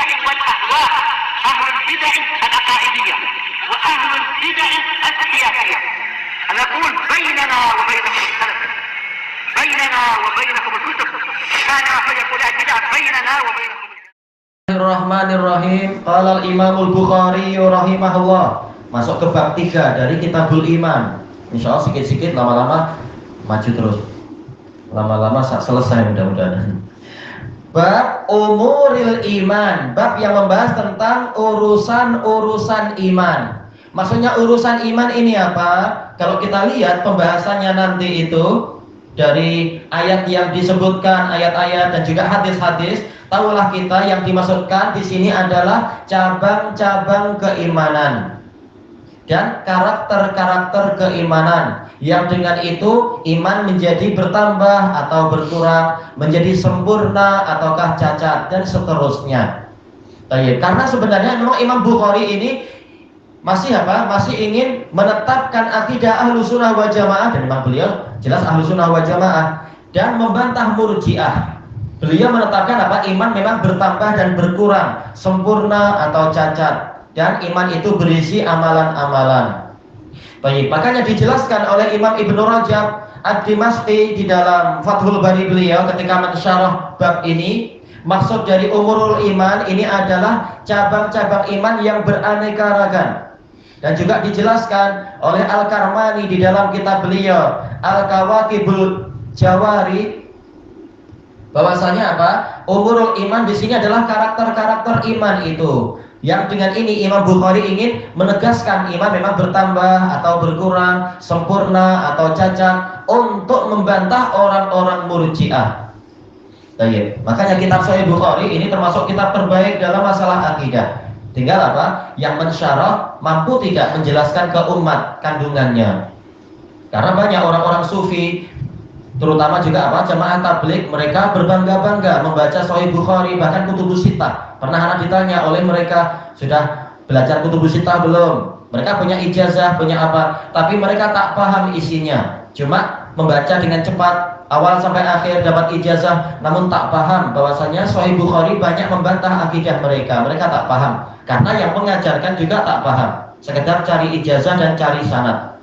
البدع والأهواء، أهل البدع العقائدية وأهل البدع السياسية. نقول بيننا وبينكم السلف، بيننا وبينكم الكتب، كان فيقول البدع بيننا وبينكم. Bismillahirrahmanirrahim. Qala al-Imam al-Bukhari rahimahullah. Masuk ke bab 3 dari Kitabul Iman. Insyaallah sikit-sikit, lama-lama maju terus. Lama-lama selesai mudah-mudahan. Bab umuril iman, bab yang membahas tentang urusan-urusan iman. Maksudnya urusan iman ini apa? Kalau kita lihat pembahasannya nanti itu dari ayat yang disebutkan, ayat-ayat dan juga hadis-hadis, tahulah kita yang dimaksudkan di sini adalah cabang-cabang keimanan dan karakter-karakter keimanan yang dengan itu iman menjadi bertambah atau berkurang, menjadi sempurna ataukah cacat dan seterusnya. Karena sebenarnya memang Imam Bukhari ini masih ingin menetapkan akidah Ahlussunnah wal Jamaah, dan memang beliau jelas Ahlussunnah wal Jamaah, dan membantah Murji'ah. Beliau menetapkan iman memang bertambah dan berkurang, sempurna atau cacat, dan iman itu berisi amalan-amalan. Baik, makanya dijelaskan oleh Imam Ibnu Rajab Ad-Dimashqi di dalam Fathul Bari beliau ketika mensyarah bab ini. Maksud dari umurul iman ini adalah cabang-cabang iman yang beraneka ragam. Dan juga dijelaskan oleh Al-Karmani di dalam kitab beliau Al-Kawakibul Jawari, bahwasanya umurul iman di sini adalah karakter-karakter iman itu. Yang dengan ini Imam Bukhari ingin menegaskan iman memang bertambah atau berkurang, sempurna atau cacat, untuk membantah orang-orang Murji'ah. Makanya kitab Sahih Bukhari ini termasuk kitab terbaik dalam masalah akidah. Tinggal yang mensyarah mampu tidak menjelaskan ke umat kandungannya. Karena banyak orang-orang sufi, terutama juga jamaah tabligh, mereka berbangga-bangga membaca Sahih Bukhari, bahkan Kutubus Sittah. Pernah anak ditanya oleh mereka, sudah belajar Kutubus Sittah belum? Mereka punya ijazah, punya tapi mereka tak paham isinya. Cuma membaca dengan cepat, awal sampai akhir dapat ijazah, namun tak paham bahwasanya Sahih Bukhari banyak membantah akidah mereka. Mereka tak paham, karena yang mengajarkan juga tak paham, sekedar cari ijazah dan cari sanad.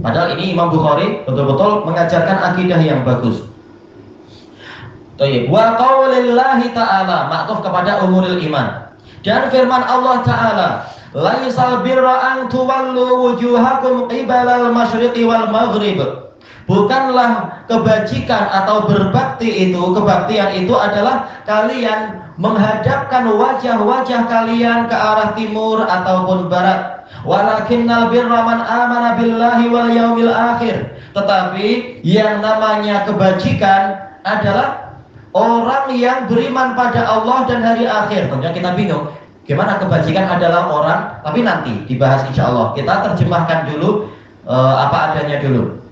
Padahal ini Imam Bukhari betul-betul mengajarkan akidah yang bagus. Wa qaulillahi ta'ala, maktuf kepada umuril iman, dan firman Allah Ta'ala, laisal birra an tuwallu wujuhakum qibalal masyriqi wal maghrib. Bukanlah kebajikan atau kebaktian itu adalah kalian menghadapkan wajah-wajah kalian ke arah timur ataupun barat. Walakinnal birra man amana billahi wal yaumil akhir. Tetapi yang namanya kebajikan adalah orang yang beriman pada Allah dan hari akhir. Tentunya kita bingung, gimana kebajikan adalah orang, tapi nanti dibahas insyaallah. Kita terjemahkan dulu apa adanya dulu.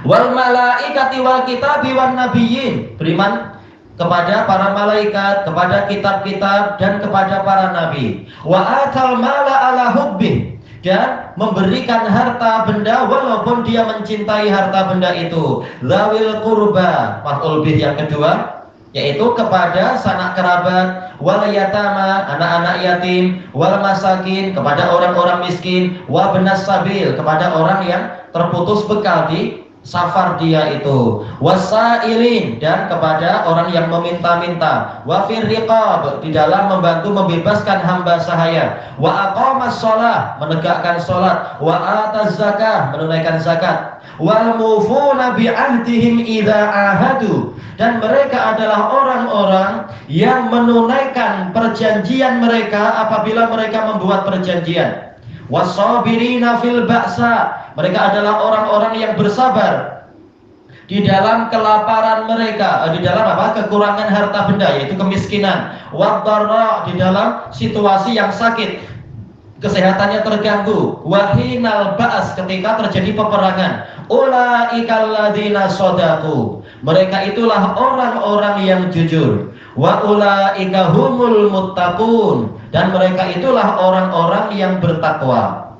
Wal malaikati wal kitabi wan nabiyyin, beriman kepada para malaikat, kepada kitab-kitab, dan kepada para nabi. Wa atal mala ala hubbih, dan memberikan harta benda walaupun dia mencintai harta benda itu. Zawil qurba, maf'ul bih yang kedua, yaitu kepada sanak kerabat, wal yatama, anak-anak yatim, wal masakin, kepada orang-orang miskin, wa benas sabil, kepada orang yang terputus bekal di safar dia itu, wasailin, dan kepada orang yang meminta-minta, wa fir riqab, di dalam membantu membebaskan hamba sahaya, wa aqamas shalah, menegakkan salat, wa ataz zakah, menunaikan zakat, wal mufuna bi ahdihim idza ahadu, dan mereka adalah orang-orang yang menunaikan perjanjian mereka apabila mereka membuat perjanjian. Wasabirina fil ba'sa, mereka adalah orang-orang yang bersabar di dalam kelaparan mereka, di dalam kekurangan harta benda, yaitu kemiskinan. Waddarra, di dalam situasi yang sakit, kesehatannya terganggu. Wahinal ba's, ketika terjadi peperangan. Ulaikal ladzina shadaqu, mereka itulah orang-orang yang jujur. Wa ulaika humul muttaqun, dan mereka itulah orang-orang yang bertakwa.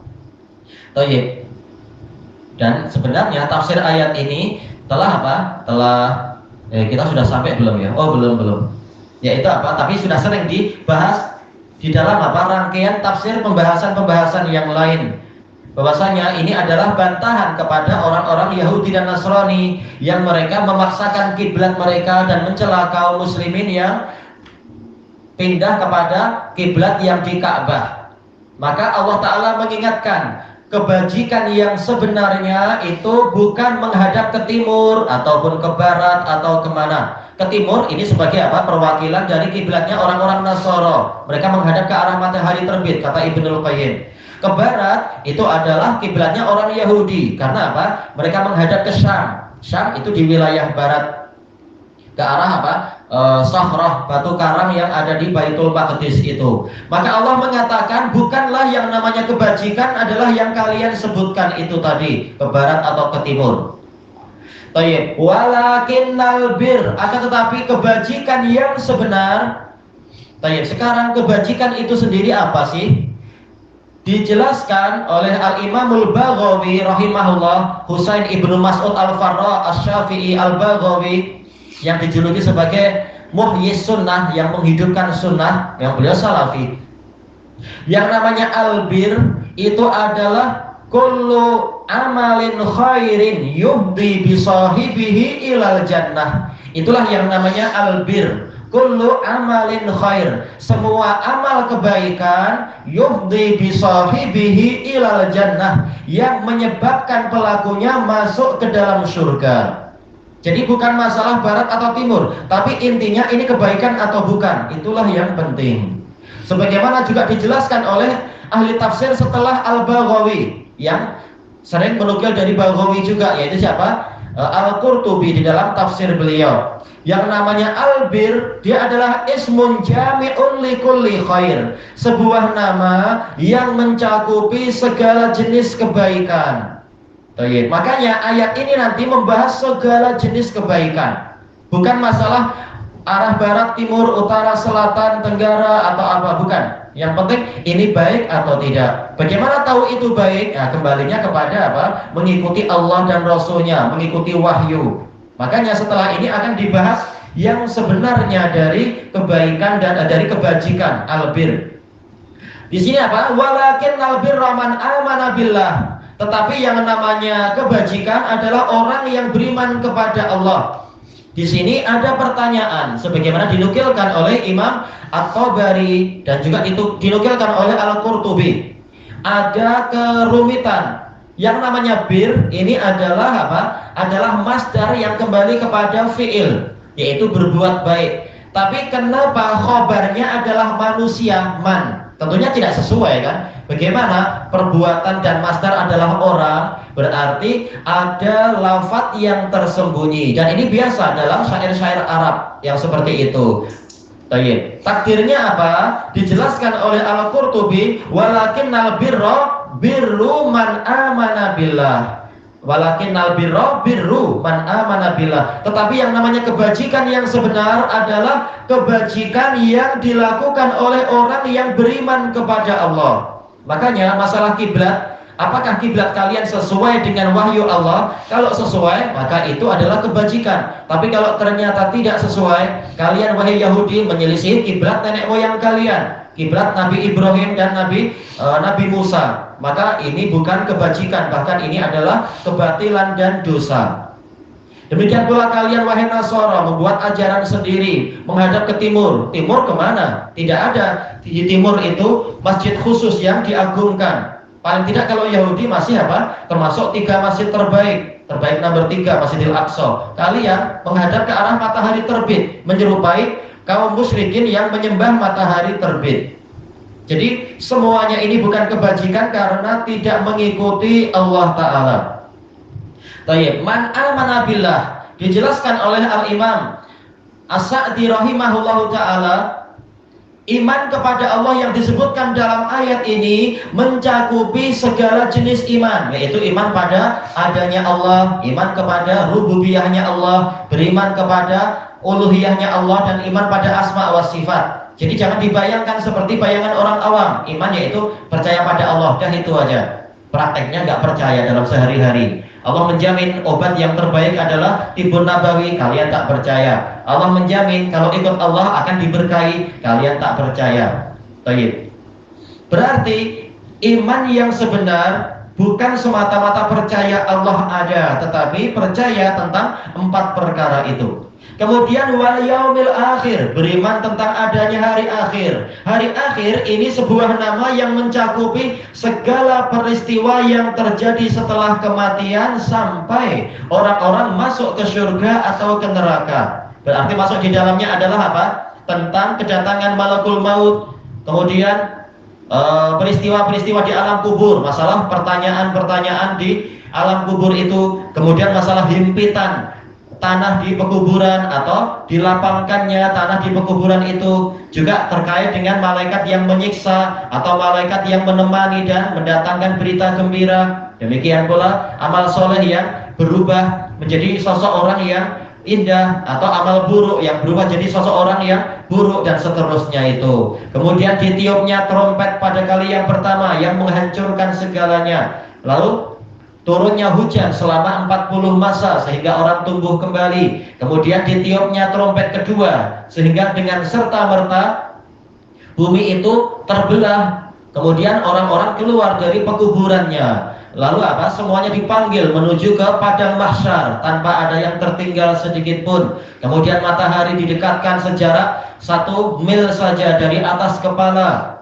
Dan sebenarnya tafsir ayat ini telah kita sudah sampai belum ya? Oh, belum. Yaitu apa? Tapi sudah sering dibahas di dalam apa? Rangkaian tafsir pembahasan-pembahasan yang lain. Bahwasanya ini adalah bantahan kepada orang-orang Yahudi dan Nasrani yang mereka memaksakan kiblat mereka dan mencela kaum muslimin yang pindah kepada kiblat yang di Ka'bah. Maka Allah Ta'ala mengingatkan, kebajikan yang sebenarnya itu bukan menghadap ke timur ataupun ke barat atau kemana. Ke timur ini sebagai apa? Perwakilan dari kiblatnya orang-orang Nasara. Mereka menghadap ke arah matahari terbit, kata Ibnul Qayyim. Ke barat itu adalah kiblatnya orang Yahudi. Karena apa? Mereka menghadap ke Syam. Syam itu di wilayah barat, ke arah apa? Sahrah, batu karang yang ada di Baitul Maqdis itu. Maka Allah mengatakan bukanlah yang namanya kebajikan adalah yang kalian sebutkan itu tadi, ke barat atau ke timur. Tayyib, walakinnal bir, akan tetapi kebajikan yang sebenar. Tayyib, sekarang kebajikan itu sendiri apa sih? Dijelaskan oleh Al-Imamul Baghawi rahimahullah, Husain ibnu Mas'ud al-Farra asy-Syafi'i al-Baghawi, yang dijuluki sebagai Muhyis Sunnah, yang menghidupkan sunnah, yang beliau salafi. Yang namanya albir itu adalah kullu amalin khairin yuhdi bisahibihi ilal jannah. Itulah yang namanya albir. Kullu amalin khair, semua amal kebaikan yuhdi bisahibihi ilal jannah, yang menyebabkan pelakunya masuk ke dalam surga. Jadi bukan masalah barat atau timur, tapi intinya ini kebaikan atau bukan, itulah yang penting. Sebagaimana juga dijelaskan oleh ahli tafsir setelah Al-Baghawi, yang sering menukil dari Baghawi juga, yaitu siapa? Al-Qurtubi di dalam tafsir beliau. Yang namanya albir, dia adalah ismun jami'un likulli khair, sebuah nama yang mencakupi segala jenis kebaikan. Makanya ayat ini nanti membahas segala jenis kebaikan, bukan masalah arah barat, timur, utara, selatan, tenggara atau apa, bukan. Yang penting ini baik atau tidak. Bagaimana tahu itu baik? Nah, kembalinya kepada apa? Mengikuti Allah dan Rasulnya, mengikuti wahyu. Makanya setelah ini akan dibahas yang sebenarnya dari kebaikan dan dari kebajikan, albir. Di sini apa? Walakin albirra man amana billah. Tetapi yang namanya kebajikan adalah orang yang beriman kepada Allah. Di sini ada pertanyaan, sebagaimana dinukilkan oleh Imam At-Tabari dan juga itu dinukilkan oleh Al-Qurtubi. Ada kerumitan. Yang namanya bir ini adalah apa? Adalah masdar yang kembali kepada fi'il, yaitu berbuat baik. Tapi kenapa khobarnya adalah manusia, man? Tentunya tidak sesuai kan? Bagaimana perbuatan dan masdar adalah orang, berarti ada lafadz yang tersembunyi, dan ini biasa dalam syair-syair Arab yang seperti itu. Baik. Takdirnya apa? Dijelaskan oleh Al-Qurtubi, walakinnal birra birru man amana billah. Walakinnal birra birru man amana billah. Tetapi yang namanya kebajikan yang sebenar adalah kebajikan yang dilakukan oleh orang yang beriman kepada Allah. Makanya masalah kiblat, apakah kiblat kalian sesuai dengan wahyu Allah? Kalau sesuai, maka itu adalah kebajikan. Tapi kalau ternyata tidak sesuai, kalian wahai Yahudi menyelisih kiblat nenek moyang kalian, kiblat Nabi Ibrahim dan Nabi Musa, maka ini bukan kebajikan, bahkan ini adalah kebatilan dan dosa. Demikian pula kalian wahai Nasara membuat ajaran sendiri menghadap ke timur. Timur kemana? Tidak ada. Di timur itu masjid khusus yang diagungkan. Paling tidak kalau Yahudi masih apa? Termasuk 3 masjid terbaik. Terbaik nomor 3 Masjidil Aqsa. Kalian menghadap ke arah matahari terbit, menyerupai kaum musyrikin yang menyembah matahari terbit. Jadi semuanya ini bukan kebajikan karena tidak mengikuti Allah Ta'ala. Tayyib, man amana billah, dijelaskan oleh Al-Imam As-Sa'di rahimahullahu ta'ala, iman kepada Allah yang disebutkan dalam ayat ini mencakupi segala jenis iman, yaitu iman pada adanya Allah, iman kepada rububiyahnya Allah, beriman kepada uluhiyahnya Allah, dan iman pada asma wa sifat. Jadi jangan dibayangkan seperti bayangan orang awam, iman yaitu percaya pada Allah, dan itu aja. Prakteknya nggak percaya dalam sehari-hari. Allah menjamin obat yang terbaik adalah tibun nabawi, kalian tak percaya. Allah menjamin kalau ikut Allah akan diberkahi, kalian tak percaya. Baik. Berarti iman yang sebenar bukan semata-mata percaya Allah ada, tetapi percaya tentang 4 perkara itu. Kemudian wal yaumil akhir, beriman tentang adanya hari akhir. Hari akhir ini sebuah nama yang mencakupi segala peristiwa yang terjadi setelah kematian sampai orang-orang masuk ke surga atau ke neraka. Berarti masuk di dalamnya adalah apa? Tentang kedatangan malakul maut. Kemudian peristiwa-peristiwa di alam kubur, masalah pertanyaan-pertanyaan di alam kubur itu, kemudian masalah himpitan tanah di pekuburan atau dilapangkannya tanah di pekuburan itu, juga terkait dengan malaikat yang menyiksa atau malaikat yang menemani dan mendatangkan berita gembira. Demikian pula amal soleh yang berubah menjadi sosok orang yang indah atau amal buruk yang berubah jadi sosok orang yang buruk dan seterusnya itu. Kemudian ditiupnya trompet pada kali yang pertama yang menghancurkan segalanya. Lalu turunnya hujan selama 40 masa sehingga orang tumbuh kembali. Kemudian ditiupnya trompet kedua sehingga dengan serta-merta bumi itu terbelah. Kemudian orang-orang keluar dari pekuburannya. Lalu apa? Semuanya dipanggil menuju ke padang mahsyar tanpa ada yang tertinggal sedikit pun. Kemudian matahari didekatkan sejarak 1 mil saja dari atas kepala.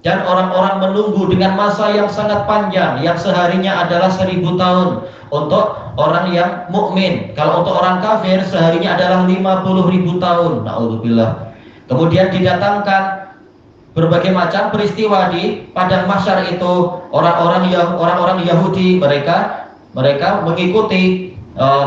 Dan orang-orang menunggu dengan masa yang sangat panjang, yang seharinya adalah 1000 tahun untuk orang yang mukmin. Kalau untuk orang kafir seharinya adalah 50.000 tahun. Na'udzubillah. Kemudian didatangkan berbagai macam peristiwa di padang mahsyar itu. Orang-orang Yahudi mereka mengikuti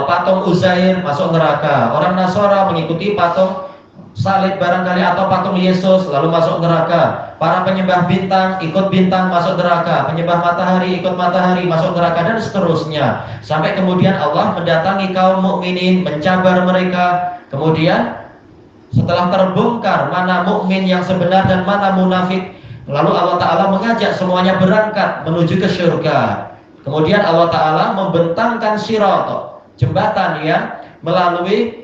patung Uzair masuk neraka. Orang Nasara mengikuti patung salib barangkali atau patung Yesus lalu masuk neraka. Para penyembah bintang ikut bintang masuk neraka, penyembah matahari ikut matahari masuk neraka, dan seterusnya. Sampai kemudian Allah mendatangi kaum mukminin, mencabar mereka. Kemudian setelah terbongkar mana mukmin yang sebenar dan mana munafik, lalu Allah Ta'ala mengajak semuanya berangkat menuju ke surga. Kemudian Allah Ta'ala membentangkan sirat, jembatan yang melalui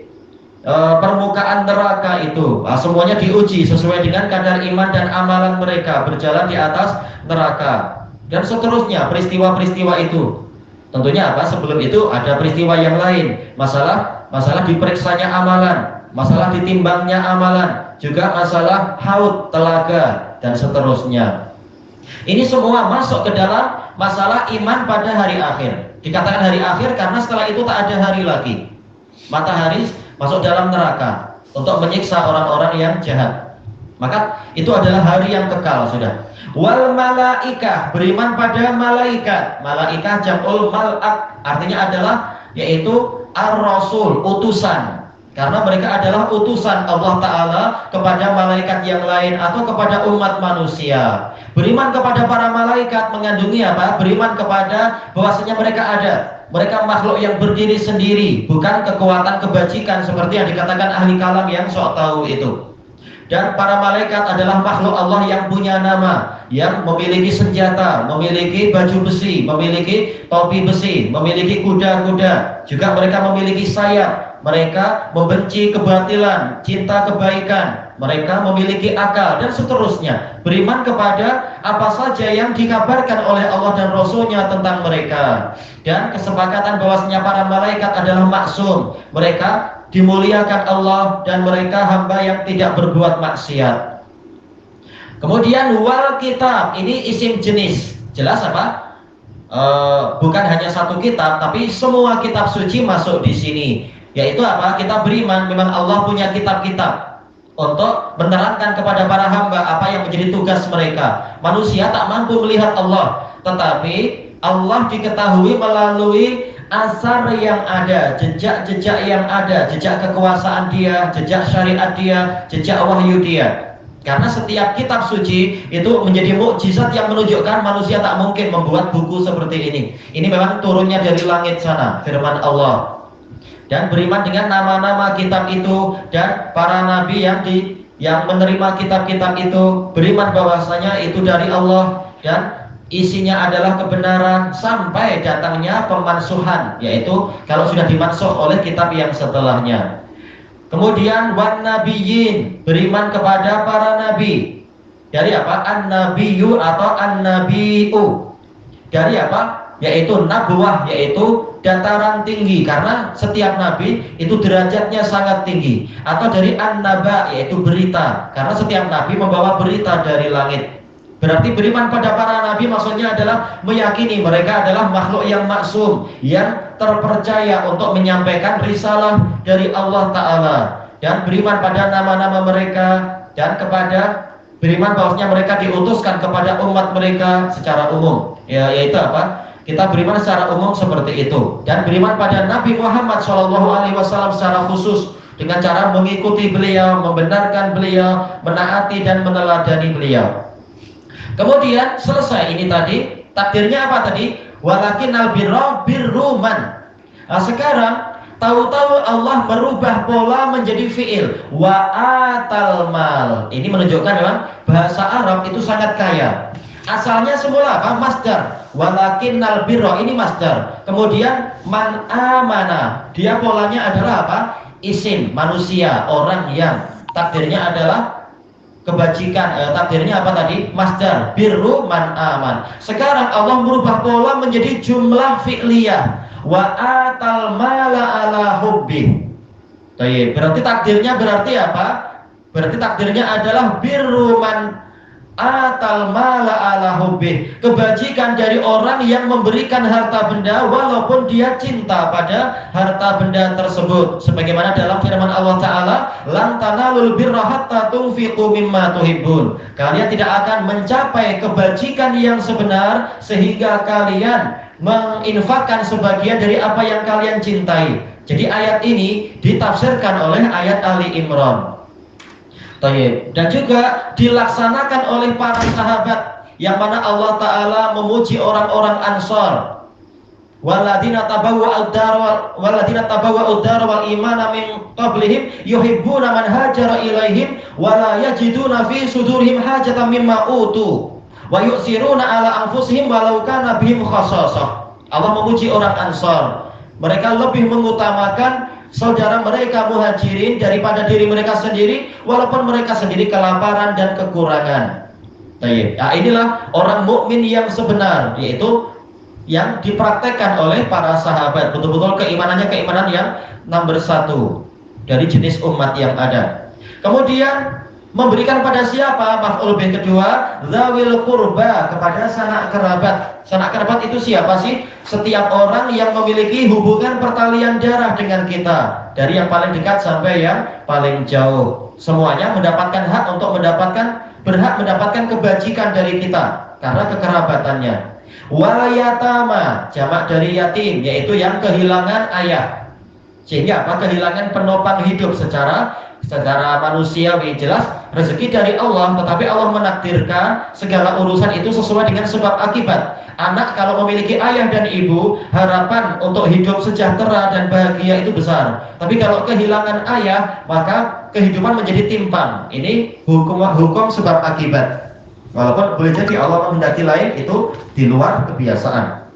permukaan neraka itu. Semuanya diuji sesuai dengan kadar iman dan amalan mereka, berjalan di atas neraka dan seterusnya. Peristiwa-peristiwa itu tentunya apa? Sebelum itu ada peristiwa yang lain, masalah diperiksanya amalan, masalah ditimbangnya amalan, juga masalah haud telaga dan seterusnya. Ini semua masuk ke dalam masalah iman pada hari akhir. Dikatakan hari akhir karena setelah itu tak ada hari lagi. Matahari masuk dalam neraka untuk menyiksa orang-orang yang jahat. Maka itu adalah hari yang kekal sudah. Wal malaikah, beriman pada malaikat. Malaikah jam'ul mal'ak, artinya adalah yaitu ar-rasul, utusan. Karena mereka adalah utusan Allah Ta'ala kepada malaikat yang lain atau kepada umat manusia. Beriman kepada para malaikat mengandungi apa? Beriman kepada bahwasanya mereka ada. Mereka makhluk yang berdiri sendiri, bukan kekuatan kebajikan seperti yang dikatakan ahli kalam yang sok tahu itu. Dan para malaikat adalah makhluk Allah yang punya nama, yang memiliki senjata, memiliki baju besi, memiliki topi besi, memiliki kuda-kuda. Juga mereka memiliki sayap. Mereka membenci kebatilan, cinta kebaikan. Mereka memiliki akal dan seterusnya. Beriman kepada apa saja yang dikabarkan oleh Allah dan Rasulnya tentang mereka. Dan kesepakatan bahwasanya para malaikat adalah maksum. Mereka dimuliakan Allah dan mereka hamba yang tidak berbuat maksiat. Kemudian wal kitab, ini isim jenis. Jelas apa? Bukan hanya satu kitab, tapi semua kitab suci masuk di sini. Yaitu apa? Kita beriman memang Allah punya kitab-kitab untuk menerangkan kepada para hamba apa yang menjadi tugas mereka. Manusia tak mampu melihat Allah, tetapi Allah diketahui melalui asar yang ada, jejak-jejak yang ada, jejak kekuasaan Dia, jejak syariat Dia, jejak wahyu Dia. Karena setiap kitab suci itu menjadi mukjizat yang menunjukkan manusia tak mungkin membuat buku seperti ini. Ini memang turunnya dari langit sana, firman Allah. Dan beriman dengan nama-nama kitab itu dan para nabi yang menerima kitab-kitab itu, beriman bahwasanya itu dari Allah dan isinya adalah kebenaran sampai datangnya pemansuhan, yaitu kalau sudah dimansuh oleh kitab yang setelahnya. Kemudian wan nabiyyin, beriman kepada para nabi. Dari apa? An-nabiyyu atau an-nabiyyu. Dari apa? Yaitu nabuwah, yaitu dataran tinggi, karena setiap nabi itu derajatnya sangat tinggi. Atau dari an-naba, yaitu berita, karena setiap nabi membawa berita dari langit. Berarti beriman pada para nabi maksudnya adalah meyakini mereka adalah makhluk yang maksum, yang terpercaya untuk menyampaikan risalah dari Allah Ta'ala, dan beriman pada nama-nama mereka, dan kepada beriman bahwasanya mereka diutuskan kepada umat mereka secara umum, yaitu apa? Kita beriman secara umum seperti itu, dan beriman pada Nabi Muhammad SAW secara khusus dengan cara mengikuti beliau, membenarkan beliau, menaati dan meneladani beliau. Kemudian selesai ini tadi, takdirnya apa tadi? Walakinnal birra birruman. Nah, sekarang tahu-tahu Allah merubah pola menjadi fiil wa atal mal. Ini menunjukkan memang bahasa Arab itu sangat kaya. Asalnya semula apa? Masdar. Walakinnal birra, ini masdar. Kemudian man amana, dia polanya adalah apa? Isim, manusia, orang yang takdirnya adalah kebajikan, takdirnya apa tadi? Masdar, birru man aman. Sekarang Allah merubah pola menjadi jumlah fi'liyah. Wa atal mala ala hubbi. Berarti takdirnya berarti apa? Berarti takdirnya adalah birru man atal mala ala hubbi. Kebajikan dari orang yang memberikan harta benda walaupun dia cinta pada harta benda tersebut. Sebagaimana dalam firman Allah Ta'ala, lan tanalul birra hatta tunfiqu mimma tuhibbun. Kalian tidak akan mencapai kebajikan yang sebenar sehingga kalian menginfakkan sebagian dari apa yang kalian cintai. Jadi ayat ini ditafsirkan oleh ayat Ali Imran. Dan juga dilaksanakan oleh para sahabat, yang mana Allah Ta'ala memuji orang-orang Ansar. Waladina tabawwa'ud dar wal imana min qablihim yuhibbuna man hajara ilaihim wa la yajiduna fi sudurihim hajatan mimma utu wa yu'siruna ala anfusihim walau kana bihim khassasah. Allah memuji orang Ansar. Mereka lebih mengutamakan saudara mereka muhajirin daripada diri mereka sendiri, walaupun mereka sendiri kelaparan dan kekurangan. Nah, inilah orang mukmin yang sebenar, yaitu yang dipraktekkan oleh para sahabat. Betul-betul keimanannya keimanan yang nomor satu dari jenis umat yang ada. Kemudian memberikan pada siapa? Maf'ul bih kedua, zawil qurba, kepada sanak kerabat. Sanak kerabat itu siapa sih? Setiap orang yang memiliki hubungan pertalian darah dengan kita, dari yang paling dekat sampai yang paling jauh. Semuanya mendapatkan hak untuk berhak mendapatkan kebajikan dari kita karena kekerabatannya. Wal yatama, jamak dari yatim, yaitu yang kehilangan ayah. Sehingga apa? Kehilangan penopang hidup secara manusiawi. Jelas rezeki dari Allah, tetapi Allah menakdirkan segala urusan itu sesuai dengan sebab akibat. Anak kalau memiliki ayah dan ibu, harapan untuk hidup sejahtera dan bahagia itu besar. Tapi kalau kehilangan ayah, maka kehidupan menjadi timpang. Ini hukum sebab akibat. Walaupun boleh jadi Allah menghendaki lain, itu di luar kebiasaan.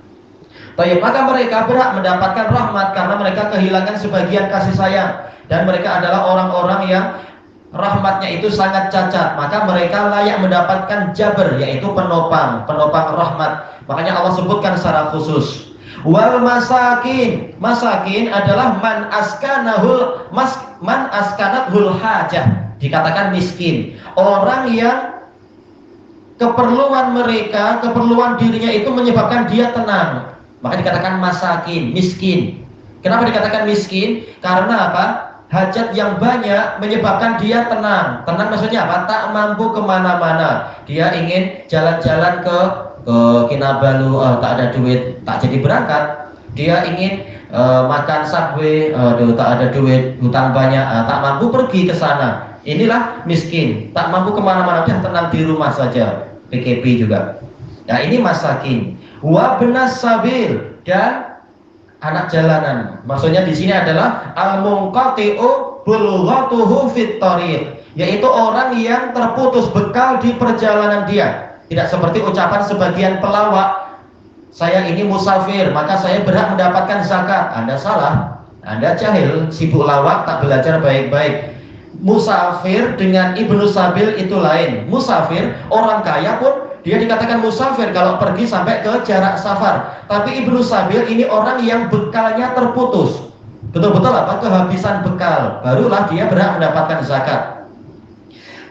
Maka mereka berhak mendapatkan rahmat karena mereka kehilangan sebagian kasih sayang, dan mereka adalah orang-orang yang rahmatnya itu sangat cacat. Maka mereka layak mendapatkan jabr, yaitu penopang rahmat. Makanya Allah sebutkan secara khusus. Wal masakin, masakin adalah man askanathul hajah, dikatakan miskin, orang yang keperluan mereka, keperluan dirinya itu menyebabkan dia tenang, maka dikatakan masakin, miskin. Kenapa dikatakan miskin? Karena apa? Hajat yang banyak menyebabkan dia tenang. Tenang maksudnya apa? Tak mampu kemana-mana. Dia ingin jalan-jalan ke Kinabalu, tak ada duit, tak jadi berangkat. Dia ingin makan subway, tak ada duit, hutang banyak, tak mampu pergi ke sana. Inilah miskin, tak mampu kemana-mana, dia tenang di rumah saja. PKP juga. Nah, ini masakin. Wa benas sabil, dan anak jalanan. Maksudnya di sini adalah al-munqati'u bulghatuhu fit thariq, yaitu orang yang terputus bekal di perjalanan dia. Tidak seperti ucapan sebagian pelawak, saya ini musafir, maka saya berhak mendapatkan zakat. Anda salah. Anda jahil, sibuk lawak, tak belajar baik-baik. Musafir dengan ibnu sabil itu lain. Musafir, orang kaya pun dia dikatakan musafir kalau pergi sampai ke jarak safar. Tapi ibnu sabil ini orang yang bekalnya terputus. Betul-betul apa? Kehabisan bekal. Barulah dia berhak mendapatkan zakat.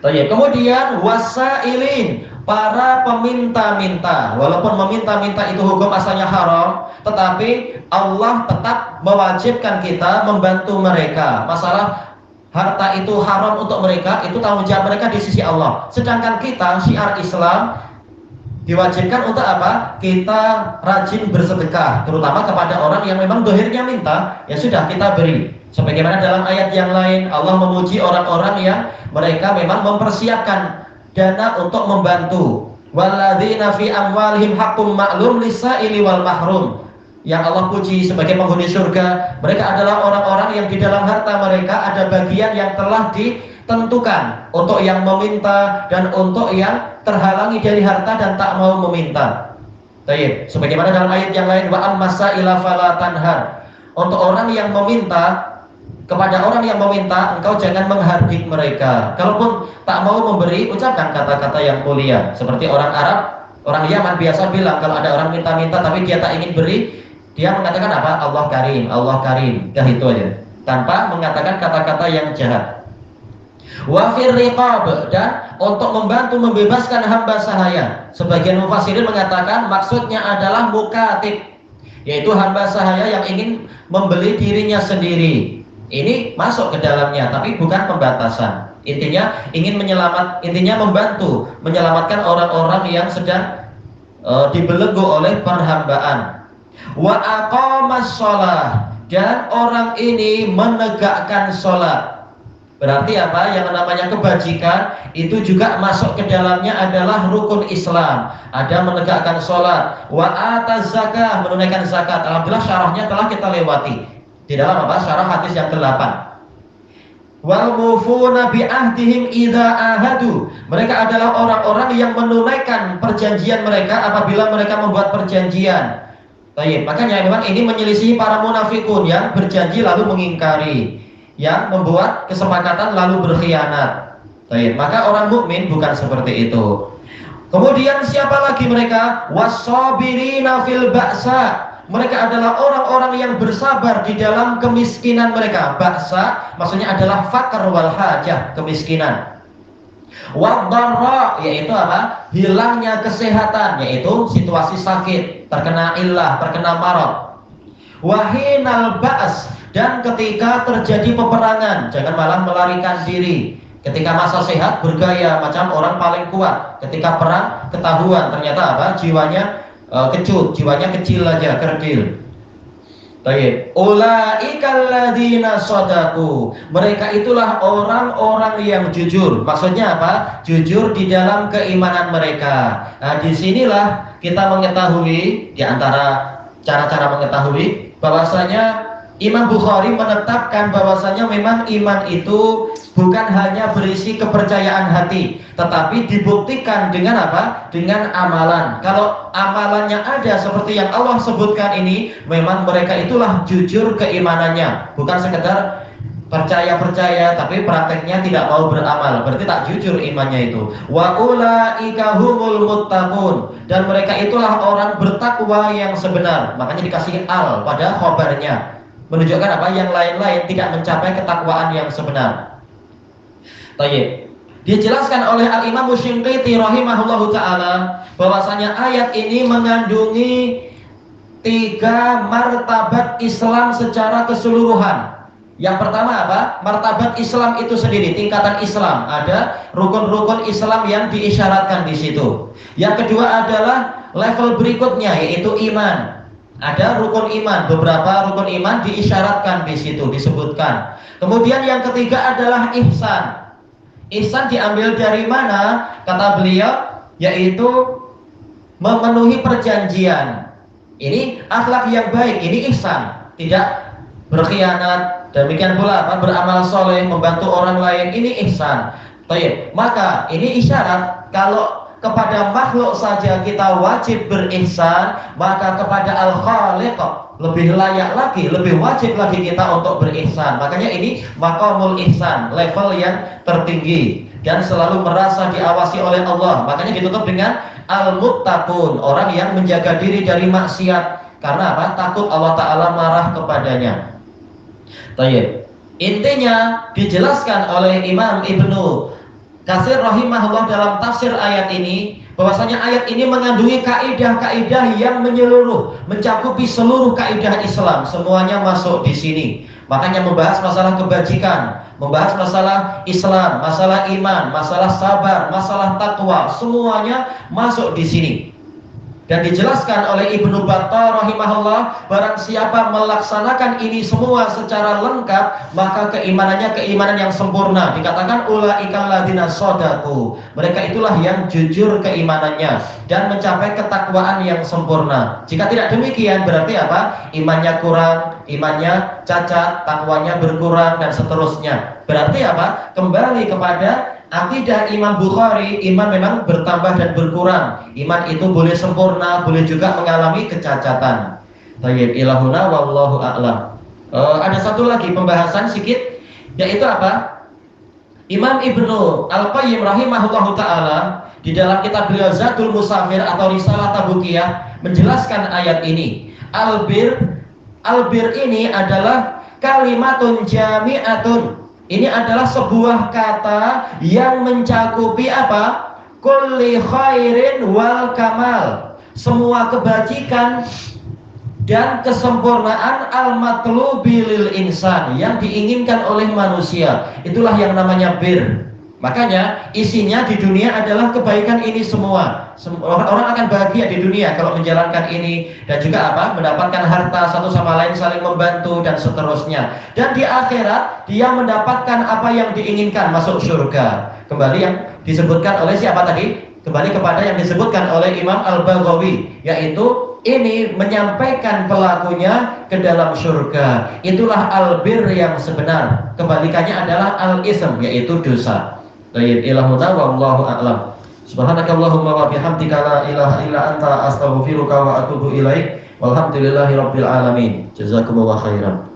Kemudian wasailin, para peminta-minta. Walaupun meminta-minta itu hukum asalnya haram, tetapi Allah tetap mewajibkan kita membantu mereka. Masalah harta itu haram untuk mereka, itu tanggung jawab mereka di sisi Allah. Sedangkan kita, syiar Islam, diwajibkan untuk apa? Kita rajin bersedekah, terutama kepada orang yang memang dohirnya minta, ya sudah kita beri. Sebagaimana dalam ayat yang lain, Allah memuji orang-orang yang mereka memang mempersiapkan dana untuk membantu. Walladzina fi amwalihim haqqum ma'lum lis-sa'ili wal mahrum. Yang Allah puji sebagai penghuni surga, mereka adalah orang-orang yang di dalam harta mereka ada bagian yang telah ditentukan untuk yang meminta dan untuk yang terhalangi dari harta dan tak mau meminta. Baik, sebagaimana dalam ayat yang lain, wa ammasaila fala tanhar. Untuk orang yang meminta, kepada orang yang meminta, engkau jangan menghardik mereka. Kalaupun tak mau memberi, ucapkan kata-kata yang mulia. Seperti orang Arab, orang Yaman biasa bilang, kalau ada orang minta-minta tapi dia tak ingin beri, dia mengatakan apa? Allah karim, Allah karim. Dah itu aja, tanpa mengatakan kata-kata yang jahat. Wa fir riqab, dan untuk membantu membebaskan hamba sahaya. Sebagian mufassirin mengatakan maksudnya adalah mukatib, yaitu hamba sahaya yang ingin membeli dirinya sendiri. Ini masuk ke dalamnya, tapi bukan pembatasan. Intinya ingin membantu menyelamatkan orang-orang yang sedang dibelenggu oleh perhambaan. Wa aqamas shalah, dan orang ini menegakkan sholat. Berarti apa? Yang namanya kebajikan itu juga masuk ke dalamnya adalah rukun Islam. Ada menegakkan sholat. Wa ataz zakah, menunaikan zakat. Alhamdulillah syarahnya telah kita lewati di dalam apa? Syarah hadis yang ke-8. Wal mufuna bi ahdihim idza ahadu. Mereka adalah orang-orang yang menunaikan perjanjian mereka apabila mereka membuat perjanjian. Baik, makanya memang ini menyelisihi para munafikun yang berjanji lalu mengingkari, yang membuat kesepakatan lalu berkhianat. Baik, maka orang mukmin bukan seperti itu. Kemudian siapa lagi mereka? Was-sabirina fil ba'sa. Mereka adalah orang-orang yang bersabar di dalam kemiskinan mereka. Ba'sa maksudnya adalah fakr wal hajah, kemiskinan. Wadharra, yaitu apa? Hilangnya kesehatan, yaitu situasi sakit, terkena illah, terkena marad. Wahinal ba's, dan ketika terjadi peperangan, jangan malah melarikan diri. Ketika masa sehat bergaya macam orang paling kuat. Ketika perang ketahuan ternyata apa? Jiwanya kecut, jiwanya kecil aja, kerdil. Baik, ulaikal ladzina shadaku. Mereka itulah orang-orang yang jujur. Maksudnya apa? Jujur di dalam keimanan mereka. Nah, disinilah kita mengetahui, di antara cara-cara mengetahui bahwasanya Imam Bukhari menetapkan bahwasanya memang iman itu bukan hanya berisi kepercayaan hati, tetapi dibuktikan dengan apa? Dengan amalan. Kalau amalannya ada seperti yang Allah sebutkan ini, memang mereka itulah jujur keimanannya, bukan sekedar percaya-percaya tapi prakteknya tidak mau beramal, berarti tak jujur imannya itu. Wa ulaika humul muttaqun, dan mereka itulah orang bertakwa yang sebenar. Makanya dikasih al pada khabarnya, menunjukkan apa? Yang lain-lain tidak mencapai ketakwaan yang sebenar. Baik. Dijelaskan oleh Al-Imam Musyinqiti rahimahullahu ta'ala bahwasanya ayat ini mengandungi 3 martabat Islam secara keseluruhan. Yang pertama apa? Martabat Islam itu sendiri, tingkatan Islam. Ada rukun-rukun Islam yang diisyaratkan di situ. Yang kedua adalah level berikutnya, yaitu iman. Ada rukun iman, beberapa rukun iman diisyaratkan di situ, disebutkan. Kemudian yang ketiga adalah ihsan. Ihsan diambil dari mana? Kata beliau, yaitu memenuhi perjanjian. Ini akhlak yang baik, ini ihsan. Tidak berkhianat, demikian pula apa? Beramal soleh, membantu orang lain, ini ihsan. Baik, maka ini isyarat kalau kepada makhluk saja kita wajib berihsan, maka kepada Al-Khaliq lebih layak lagi, lebih wajib lagi kita untuk berihsan. Makanya ini maqamul ihsan, level yang tertinggi dan selalu merasa diawasi oleh Allah. Makanya ditutup dengan al-muttaqun, orang yang menjaga diri dari maksiat. Karena apa? Takut Allah Ta'ala marah kepadanya. Tayyib. Intinya dijelaskan oleh Imam Ibnu Katsir rahimahullah dalam tafsir ayat ini, bahwasanya ayat ini mengandungi kaidah-kaidah yang menyeluruh, mencakupi seluruh kaidah Islam, semuanya masuk di sini. Makanya membahas masalah kebajikan, membahas masalah Islam, masalah iman, masalah sabar, masalah takwa, semuanya masuk di sini. Dan dijelaskan oleh Ibnu Battah rahimahullah, barang siapa melaksanakan ini semua secara lengkap, maka keimanannya keimanan yang sempurna. Dikatakan ulaikal ladzina shadaqu, mereka itulah yang jujur keimanannya dan mencapai ketakwaan yang sempurna. Jika tidak demikian berarti apa? Imannya kurang, imannya cacat, takwanya berkurang dan seterusnya. Berarti apa? Kembali kepada akidah Imam Bukhari, iman memang bertambah dan berkurang. Iman itu boleh sempurna, boleh juga mengalami kecacatan. Tayyib ilahuna wallahu a'lam. Ada satu lagi pembahasan sedikit, yaitu apa? Imam Ibnu Al-Qayyim rahimahullahu ta'ala di dalam kitab beliau Zadul Musafir atau Risalah Tabukiyah menjelaskan ayat ini. Albir ini adalah kalimatun jami'atun. Ini adalah sebuah kata yang mencakupi apa? Kulli khairin wal kamal. Semua kebajikan dan kesempurnaan al-matlubi lil insan, yang diinginkan oleh manusia. Itulah yang namanya bir. Makanya isinya di dunia adalah kebaikan ini semua. Orang akan bahagia di dunia kalau menjalankan ini, dan juga apa? Mendapatkan harta, satu sama lain saling membantu dan seterusnya. Dan di akhirat dia mendapatkan apa yang diinginkan, masuk surga. Kembali yang disebutkan oleh siapa tadi? Kembali kepada yang disebutkan oleh Imam Al-Baghawi, yaitu ini menyampaikan pelakunya ke dalam surga. Itulah albir yang sebenar. Kebalikannya adalah al-ism, yaitu dosa. Tayyib ilahuna wallahu a'lam. Subhanakallahumma wa bihamdika la ilaha illa anta astaghfiruka wa atubu ilaik. Walhamdulillahi rabbil alamin. Jazakumullahu khairan.